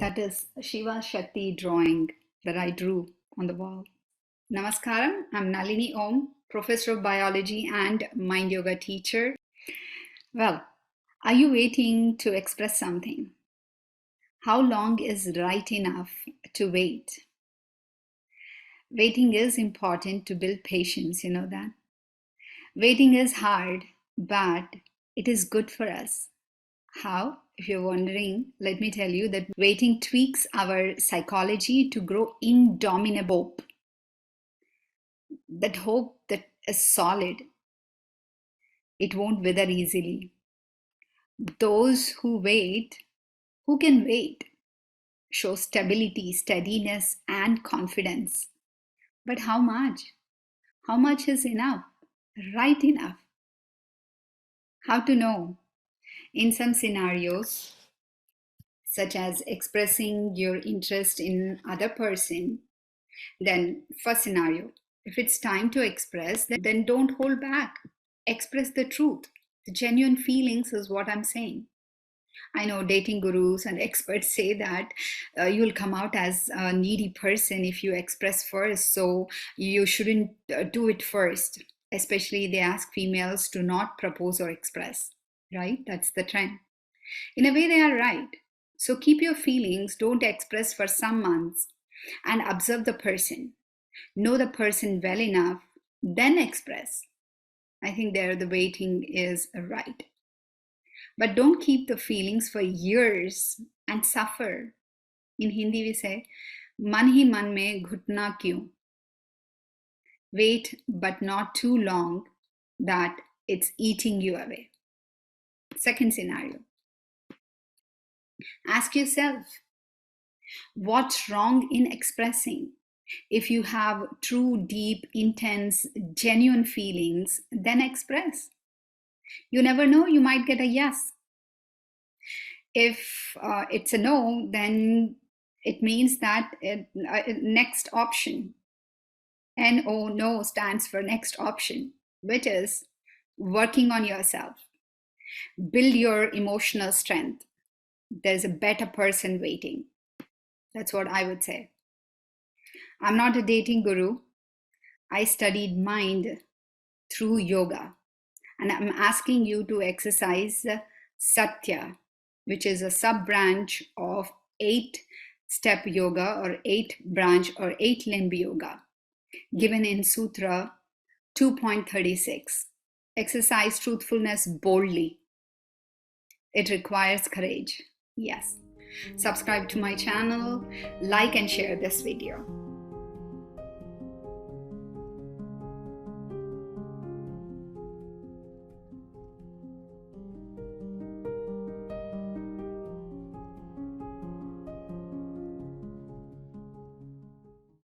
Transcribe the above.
That is Shiva Shakti drawing that I drew on the wall. Namaskaram, I'm Nalini Om, Professor of Biology and Mind Yoga teacher. Well, are you waiting to express something? How long is right enough to wait? Waiting is important to build patience, you know that. Waiting is hard, but it is good for us. How? If you're wondering, let me tell you that waiting tweaks our psychology to grow indomitable hope. That hope that is solid. It won't wither easily. Those who can wait, show stability, steadiness, and confidence. But how much? How much is enough? Right enough? How to know? In some scenarios, such as expressing your interest in other person, then first scenario, if it's time to express, then don't hold back. Express the truth. The genuine feelings is what I'm saying. I know dating gurus and experts say that you'll come out as a needy person if you express first, so you shouldn't do it first. Especially they ask females to not propose or express, right? That's the trend. In a way, they are right. So keep your feelings, don't express for some months, and observe the person. Know the person well enough, then express. I think there the waiting is right. But don't keep the feelings for years and suffer. In Hindi we say, man hi man mein ghutna kyun? Wait, but not too long that it's eating you away. Second scenario. Ask yourself, what's wrong in expressing? If you have true, deep, intense, genuine feelings, then express. You never know, you might get a yes. If it's a no, then it means that next option. No stands for next option, which is working on yourself. Build your emotional strength. There's a better person waiting. That's what I would say. I'm not a dating guru. I studied mind through yoga. And I'm asking you to exercise satya, which is a sub-branch of 8-step yoga or 8-branch or 8-limb yoga, given in Sutra 2.36. Exercise truthfulness boldly. It requires courage. Yes. Subscribe to my channel, like and share this video.